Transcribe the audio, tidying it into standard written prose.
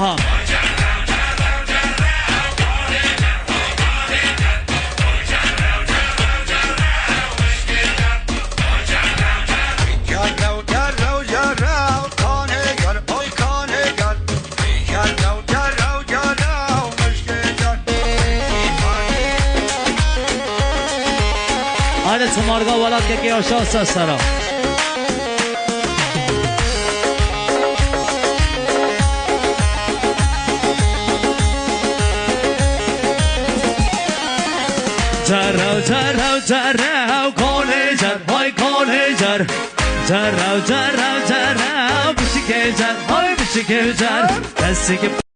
هم آره سمارگا ولاد که کیا شاست سرا جراو جراو جراو کنه جر های کنه جر جراو جراو جراو بشی که جر های بشی که جر دستی که